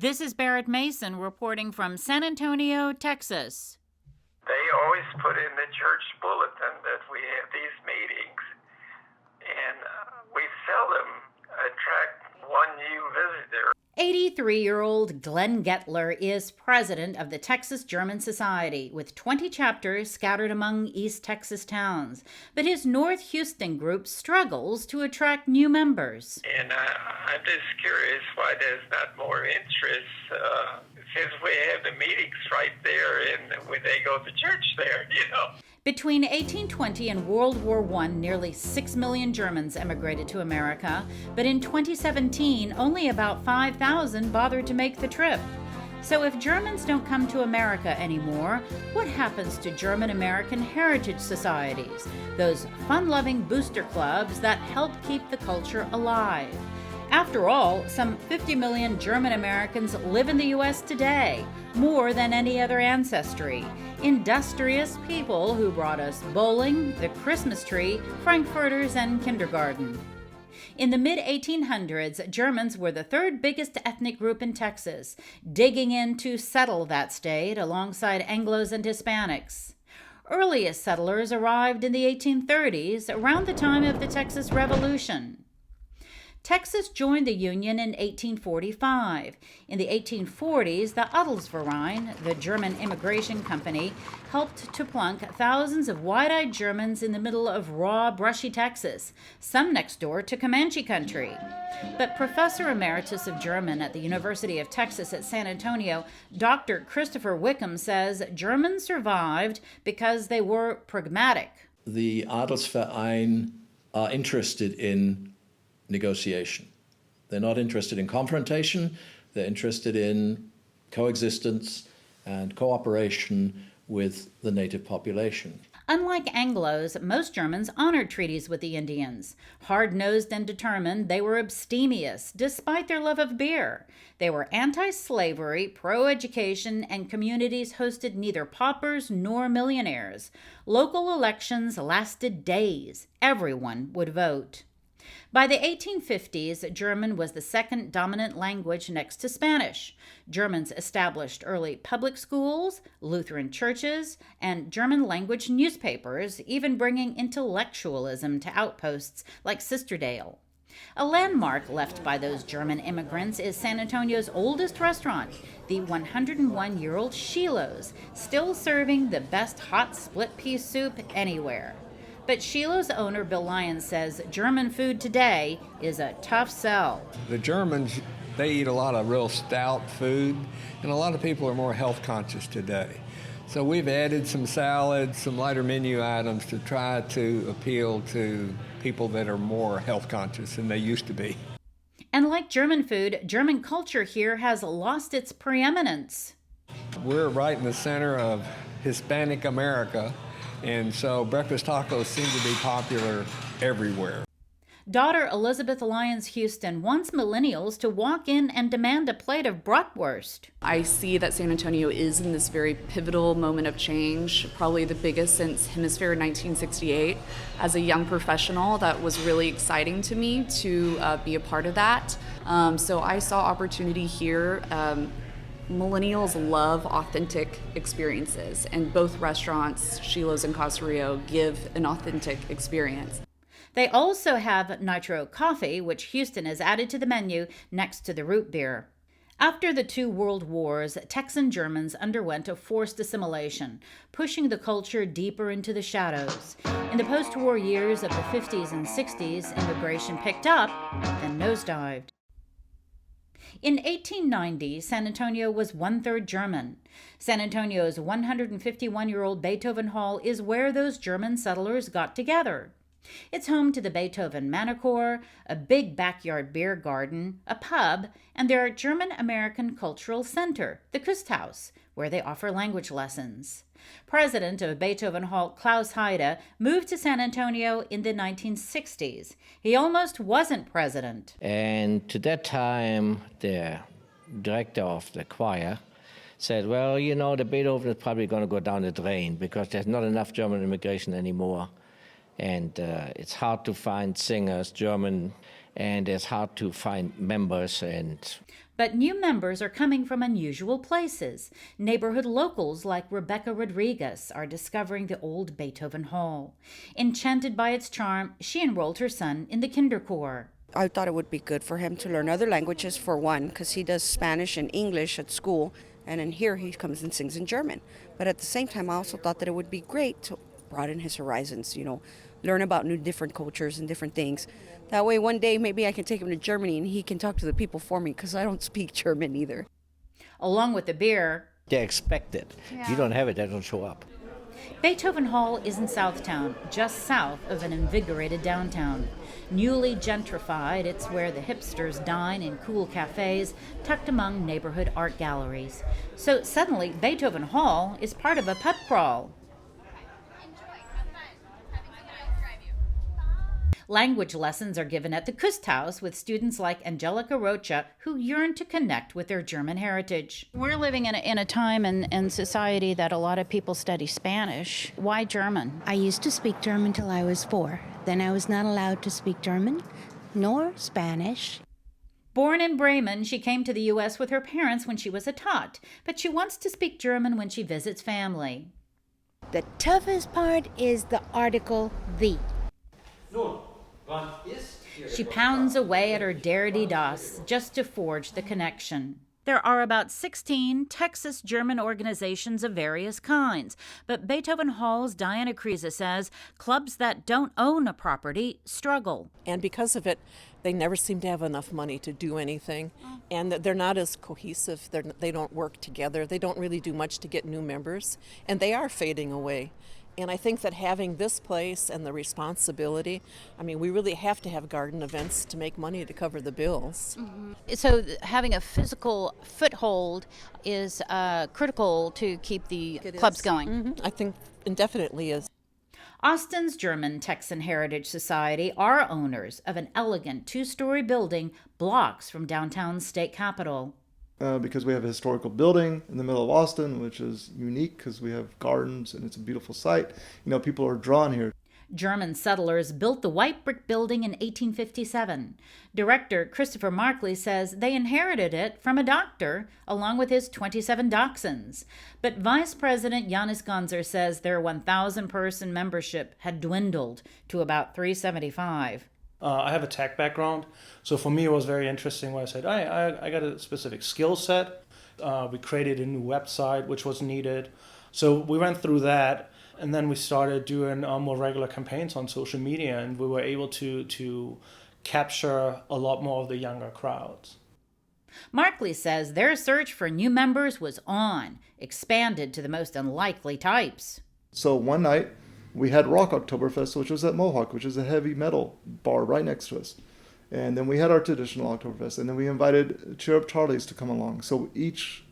This is Barrett Mason reporting from San Antonio, Texas. They always put in the church bulletin that we have these meetings, and we seldom attract one new visitor. 83-year-old Glenn Gettler is president of the Texas German Society, with 20 chapters scattered among East Texas towns. But his North Houston group struggles to attract new members. And I'm just curious why there's not more interest, since we have the meetings right there and when they go to church there, Between 1820 and World War I, nearly 6 million Germans emigrated to America, but in 2017, only about 5,000 bothered to make the trip. So if Germans don't come to America anymore, what happens to German-American heritage societies, those fun-loving booster clubs that help keep the culture alive? After all, some 50 million German Americans live in the U.S. today, more than any other ancestry. Industrious people who brought us bowling, the Christmas tree, frankfurters, and kindergarten. In the mid-1800s, Germans were the third biggest ethnic group in Texas, digging in to settle that state alongside Anglos and Hispanics. Earliest settlers arrived in the 1830s, around the time of the Texas Revolution. Texas joined the Union in 1845. In the 1840s, the Adelsverein, the German immigration company, helped to plunk thousands of wide-eyed Germans in the middle of raw, brushy Texas, some next door to Comanche country. But Professor Emeritus of German at the University of Texas at San Antonio, Dr. Christopher Wickham, says Germans survived because they were pragmatic. The Adelsverein are interested in negotiation. They're not interested in confrontation. They're interested in coexistence and cooperation with the native population. Unlike Anglos, most Germans honored treaties with the Indians. Hard-nosed and determined, they were abstemious, despite their love of beer. They were anti-slavery, pro-education, and communities hosted neither paupers nor millionaires. Local elections lasted days. Everyone would vote. By the 1850s, German was the second dominant language next to Spanish. Germans established early public schools, Lutheran churches, and German-language newspapers, even bringing intellectualism to outposts like Sisterdale. A landmark left by those German immigrants is San Antonio's oldest restaurant, the 101-year-old Shiloh's, still serving the best hot split-pea soup anywhere. But Shiloh's owner, Bill Lyons, says German food today is a tough sell. The Germans, they eat a lot of real stout food, and a lot of people are more health conscious today. So we've added some salads, some lighter menu items to try to appeal to people that are more health conscious than they used to be. And like German food, German culture here has lost its preeminence. We're right in the center of Hispanic America. And so breakfast tacos seem to be popular everywhere. Daughter Elizabeth Lyons Houston wants millennials to walk in and demand a plate of bratwurst. I see that San Antonio is in this very pivotal moment of change, probably the biggest since Hemisphere 1968. As a young professional, that was really exciting to me to be a part of that. So I saw opportunity here. Millennials love authentic experiences, and both restaurants, Shiloh's and Casa Rio, give an authentic experience. They also have nitro coffee, which Houston has added to the menu next to the root beer. After the two world wars, Texan Germans underwent a forced assimilation, pushing the culture deeper into the shadows. In the post-war years of the 50s and 60s, immigration picked up, then nosedived. In 1890, San Antonio was one-third German. San Antonio's 151-year-old Beethoven Hall is where those German settlers got together. It's home to the Beethoven Manicure, a big backyard beer garden, a pub, and their German-American Cultural Center, the Kusthaus, where they offer language lessons. President of Beethoven Hall, Klaus Heide, moved to San Antonio in the 1960s. He almost wasn't president. And to that time, the director of the choir said, well, the Beethoven is probably going to go down the drain because there's not enough German immigration anymore. And it's hard to find singers, German, and it's hard to find members. But new members are coming from unusual places. Neighborhood locals like Rebecca Rodriguez are discovering the old Beethoven Hall. Enchanted by its charm, she enrolled her son in the Kinderchor. I thought it would be good for him to learn other languages, for one, because he does Spanish and English at school, and in here he comes and sings in German. But at the same time, I also thought that it would be great to broaden his horizons, learn about new different cultures and different things. That way one day maybe I can take him to Germany and he can talk to the people for me, because I don't speak German either. Along with the beer, They expect it. If you don't have it, they don't show up. Beethoven Hall is in Southtown, just south of an invigorated downtown. Newly gentrified, it's where the hipsters dine in cool cafes tucked among neighborhood art galleries. So suddenly, Beethoven Hall is part of a pub crawl. Language lessons are given at the Kusthaus with students like Angelica Rocha, who yearn to connect with their German heritage. We're living in a time and society that a lot of people study Spanish. Why German? I used to speak German till I was 4. Then I was not allowed to speak German nor Spanish. Born in Bremen, she came to the U.S. with her parents when she was a tot, but she wants to speak German when she visits family. The toughest part is the article the. She pounds away at her der-die-das just to forge the connection. There are about 16 Texas-German organizations of various kinds, but Beethoven Hall's Diana Kriese says clubs that don't own a property struggle. And because of it, they never seem to have enough money to do anything, and they're not as cohesive. They don't work together. They don't really do much to get new members, and they are fading away. And I think that having this place and the responsibility, we really have to have garden events to make money to cover the bills. Mm-hmm. So having a physical foothold is critical to keep the clubs going. Mm-hmm. I think indefinitely is. Austin's German Texan Heritage Society are owners of an elegant 2-story building blocks from downtown's state capitol. Because we have a historical building in the middle of Austin, which is unique because we have gardens and it's a beautiful site. People are drawn here. German settlers built the white brick building in 1857. Director Christopher Markley says they inherited it from a doctor, along with his 27 dachshunds. But Vice President Janis Gonzer says their 1,000-person membership had dwindled to about 375. I have a tech background, so for me it was very interesting when I said, I got a specific skill set. We created a new website, which was needed. So we went through that, and then we started doing more regular campaigns on social media, and we were able to capture a lot more of the younger crowds. Markley says their search for new members was on, expanded to the most unlikely types. So one night, we had Rock Oktoberfest, which was at Mohawk, which is a heavy metal bar right next to us. And then we had our traditional Oktoberfest, and then we invited Cheer Up Charlie's to come along. So each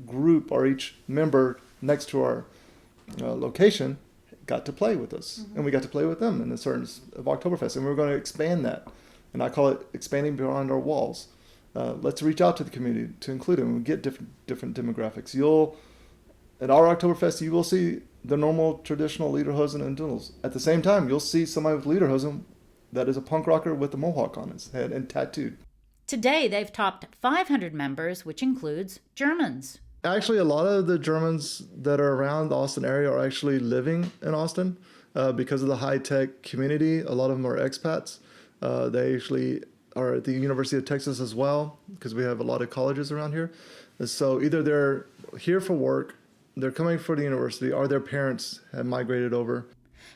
group or each member next to our location got to play with us. Mm-hmm. And we got to play with them in the certain of Oktoberfest. And we're going to expand that. And I call it expanding beyond our walls. Let's reach out to the community to include them and get different demographics. At our Oktoberfest, you will see the normal traditional lederhosen and dirndls. At the same time, you'll see somebody with lederhosen that is a punk rocker with a mohawk on his head and tattooed. Today, they've topped 500 members, which includes Germans. Actually, a lot of the Germans that are around the Austin area are actually living in Austin because of the high-tech community. A lot of them are expats. They actually are at the University of Texas as well because we have a lot of colleges around here. So either they're here for work, they're coming for the university, or their parents have migrated over.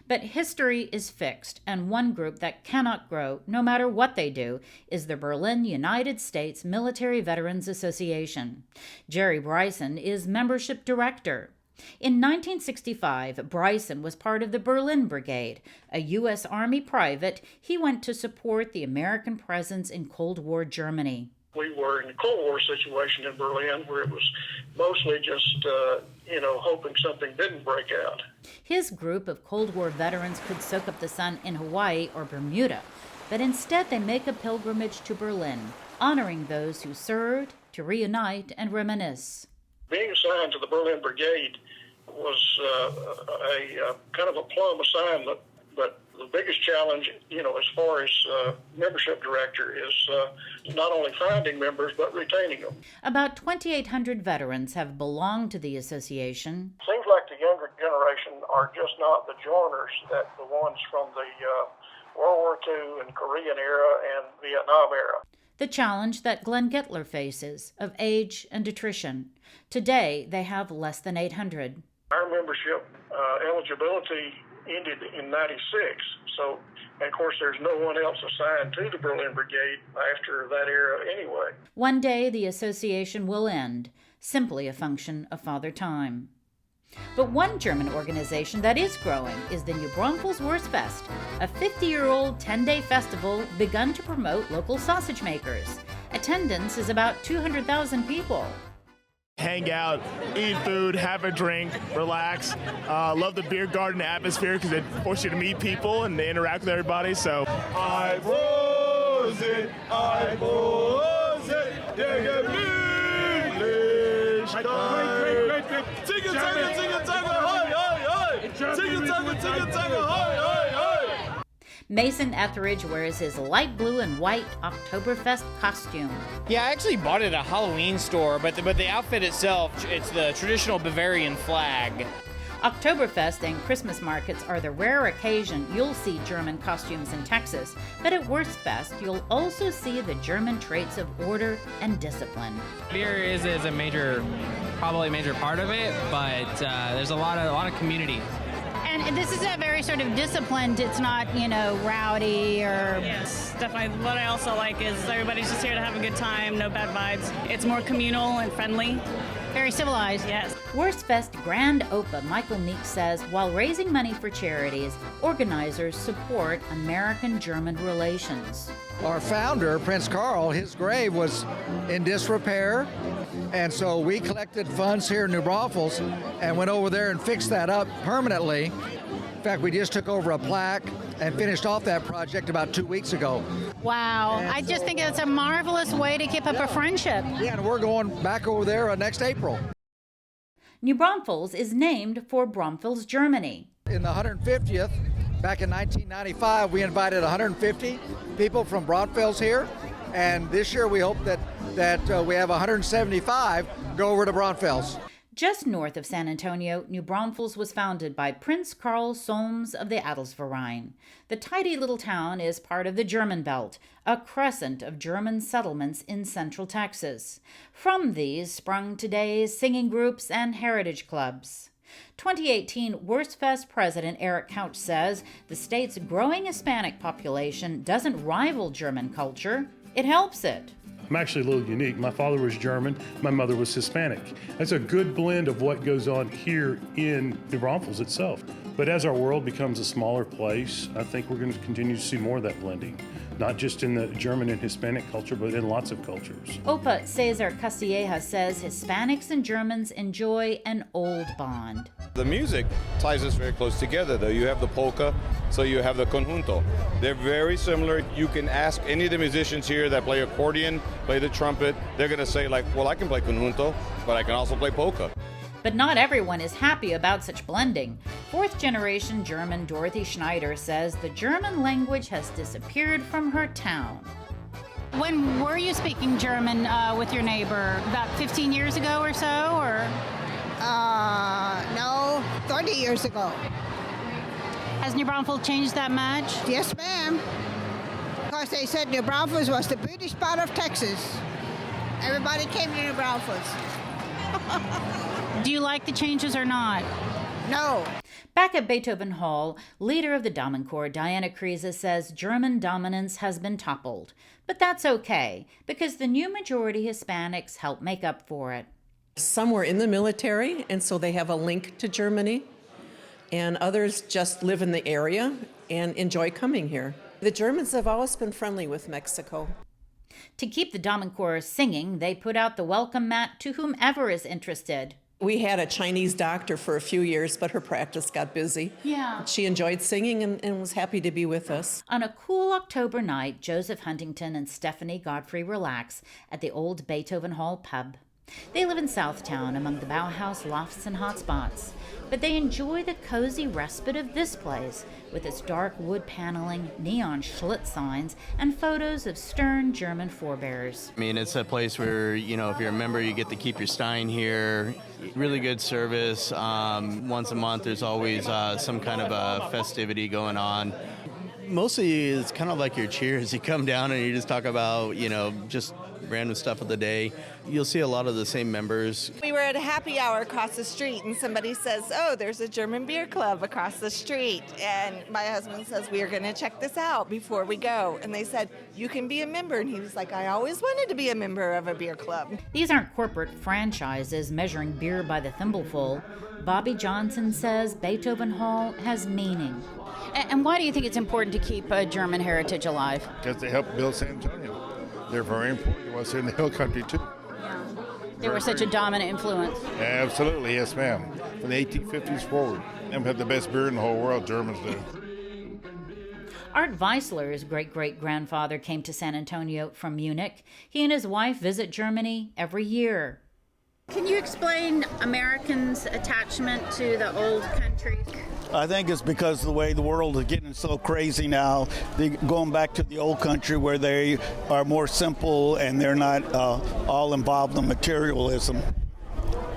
But history is fixed, and one group that cannot grow, no matter what they do, is the Berlin United States Military Veterans Association. Jerry Bryson is membership director. In 1965, Bryson was part of the Berlin Brigade, a U.S. Army private. He went to support the American presence in Cold War Germany. We were in a Cold War situation in Berlin where it was mostly just, hoping something didn't break out. His group of Cold War veterans could soak up the sun in Hawaii or Bermuda, but instead they make a pilgrimage to Berlin, honoring those who served, to reunite and reminisce. Being assigned to the Berlin Brigade was a kind of a plum assignment, but The biggest challenge, as far as membership director is not only finding members, but retaining them. About 2,800 veterans have belonged to the association. Seems like the younger generation are just not the joiners that the ones from the World War II and Korean era and Vietnam era. The challenge that Glenn Gettler faces of age and attrition. Today, they have less than 800. Our membership eligibility ended in 96, so, and of course, there's no one else assigned to the Berlin Brigade after that era anyway. One day, the association will end, simply a function of Father Time. But one German organization that is growing is the New Braunfels Wurstfest, a 50-year-old 10-day festival begun to promote local sausage makers. Attendance is about 200,000 people. Hang out, eat food, have a drink, relax. Love the beer garden atmosphere because it forces you to meet people and to interact with everybody. So, I rose it, der gemütlich. Great. Mason Etheridge wears his light blue and white Oktoberfest costume. Yeah, I actually bought it at a Halloween store, but the outfit itself, it's the traditional Bavarian flag. Oktoberfest and Christmas markets are the rare occasion you'll see German costumes in Texas, but at Wurstfest you'll also see the German traits of order and discipline. Beer is probably a major part of it, but there's a lot of community. And this is a very sort of disciplined, it's not, rowdy or... Yes, definitely. What I also like is everybody's just here to have a good time, no bad vibes. It's more communal and friendly. Very civilized. Yes. Wurstfest Grand Opa Michael Meek says while raising money for charities, organizers support American-German relations. Our founder, Prince Carl, his grave was in disrepair, and so we collected funds here in New Braunfels and went over there and fixed that up permanently. In fact, we just took over a plaque and finished off that project about 2 weeks ago. Wow, I just think it's a marvelous way to keep up a friendship. Yeah, and we're going back over there next April. New Braunfels is named for Braunfels, Germany. In the 150th, back in 1995, we invited 150 people from Braunfels here, and this year we hope that we have 175 go over to Braunfels. Just north of San Antonio, New Braunfels was founded by Prince Karl Solms of the Adelsverein. The tidy little town is part of the German Belt, a crescent of German settlements in central Texas. From these sprung today's singing groups and heritage clubs. 2018 Wurstfest President Eric Couch says the state's growing Hispanic population doesn't rival German culture, it helps it. I'm actually a little unique. My father was German, my mother was Hispanic. That's a good blend of what goes on here in New Braunfels itself. But as our world becomes a smaller place, I think we're going to continue to see more of that blending, not just in the German and Hispanic culture, but in lots of cultures. Opa Cesar Castilleja says Hispanics and Germans enjoy an old bond. The music ties us very close together, though. You have the polka, so you have the conjunto. They're very similar. You can ask any of the musicians here that play accordion, play the trumpet. They're going to say, well, I can play conjunto, but I can also play polka. But not everyone is happy about such blending. Fourth-generation German Dorothy Schneider says the German language has disappeared from her town. When were you speaking German with your neighbor? About 15 years ago or so, or? No, 30 years ago. Has New Braunfels changed that much? Yes, ma'am. Because they said New Braunfels was the British part of Texas. Everybody came to New Braunfels. Do you like the changes or not? No. Back at Beethoven Hall, leader of the Damenchor, Diana Kriese, says German dominance has been toppled. But that's okay, because the new majority Hispanics help make up for it. Some were in the military, and so they have a link to Germany, and others just live in the area and enjoy coming here. The Germans have always been friendly with Mexico. To keep the Damenchor singing, they put out the welcome mat to whomever is interested. We had a Chinese doctor for a few years, but her practice got busy. Yeah. She enjoyed singing and was happy to be with us. On a cool October night, Joseph Huntington and Stephanie Godfrey relax at the old Beethoven Hall pub. They live in Southtown among the Bauhaus lofts and hotspots, but they enjoy the cozy respite of this place with its dark wood paneling, neon Schlitz signs, and photos of stern German forebears. I mean, it's a place where, if you're a member, you get to keep your Stein here. Really good service. Once a month, there's always some kind of a festivity going on. Mostly it's kind of like your cheers. You come down and you just talk about, just random stuff of the day. You'll see a lot of the same members. We were at a happy hour across the street and somebody says, oh, there's a German beer club across the street. And my husband says, we are going to check this out before we go. And they said, you can be a member. And he was like, I always wanted to be a member of a beer club. These aren't corporate franchises measuring beer by the thimbleful. Bobby Johnson says Beethoven Hall has meaning. And why do you think it's important to keep German heritage alive? Because they helped build San Antonio. They're very important to us here in the Hill Country, too. They were such a dominant influence. Absolutely, yes, ma'am. From the 1850s forward. Them have the best beer in the whole world, Germans do. Art Weissler's great-great-grandfather came to San Antonio from Munich. He and his wife visit Germany every year. Can you explain Americans' attachment to the old country? I think it's because of the way the world is getting so crazy now. Going back to the old country where they are more simple and they're not all involved in materialism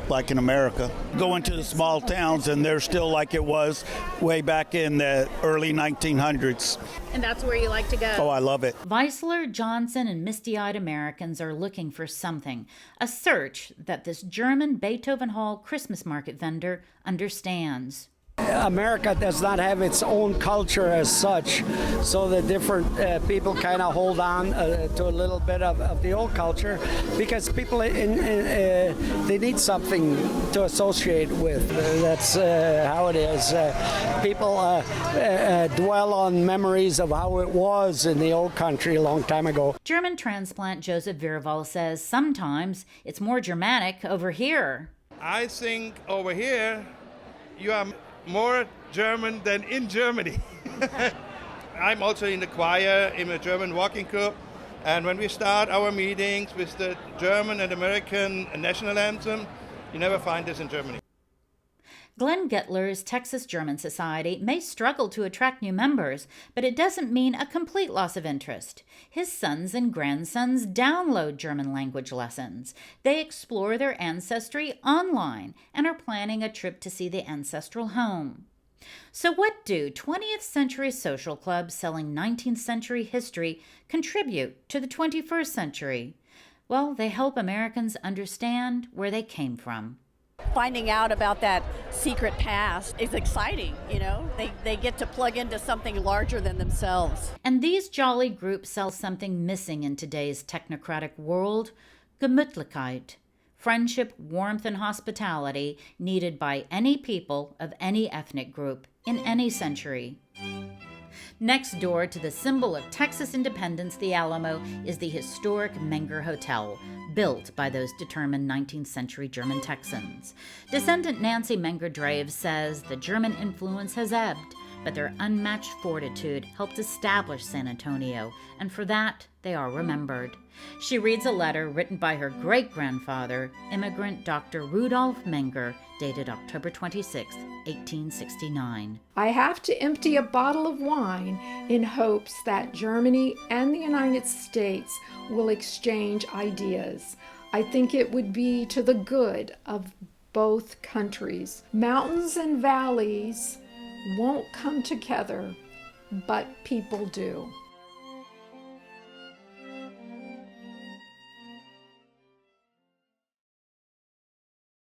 like in America. Going to the small towns and they're still like it was way back in the early 1900s. And that's where you like to go? Oh, I love it. Weissler, Johnson, and misty-eyed Americans are looking for something, a search that this German Beethoven Hall Christmas market vendor understands. America does not have its own culture as such, so the different people kind of hold on to a little bit of the old culture because people they need something to associate with. That's how it is. People dwell on memories of how it was in the old country a long time ago. German transplant Joseph Virval says sometimes it's more Germanic over here. I think over here you are more German than in Germany. I'm also in the choir in a German walking group, and when we start our meetings with the German and American national anthem, you never find this in Germany. Glenn Gettler's Texas German Society may struggle to attract new members, but it doesn't mean a complete loss of interest. His sons and grandsons download German language lessons. They explore their ancestry online and are planning a trip to see the ancestral home. So what do 20th century social clubs selling 19th century history contribute to the 21st century? Well, they help Americans understand where they came from. Finding out about that secret past is exciting, They get to plug into something larger than themselves. And these jolly groups sell something missing in today's technocratic world: Gemütlichkeit, friendship, warmth, and hospitality needed by any people of any ethnic group in any century. Next door to the symbol of Texas independence, the Alamo, is the historic Menger Hotel, built by those determined 19th century German Texans. Descendant Nancy Menger-Draves says the German influence has ebbed, but their unmatched fortitude helped establish San Antonio, and for that they are remembered. She reads a letter written by her great-grandfather, immigrant Dr. Rudolf Menger, dated October 26, 1869. I have to empty a bottle of wine in hopes that Germany and the United States will exchange ideas. I think it would be to the good of both countries. Mountains and valleys won't come together, but people do.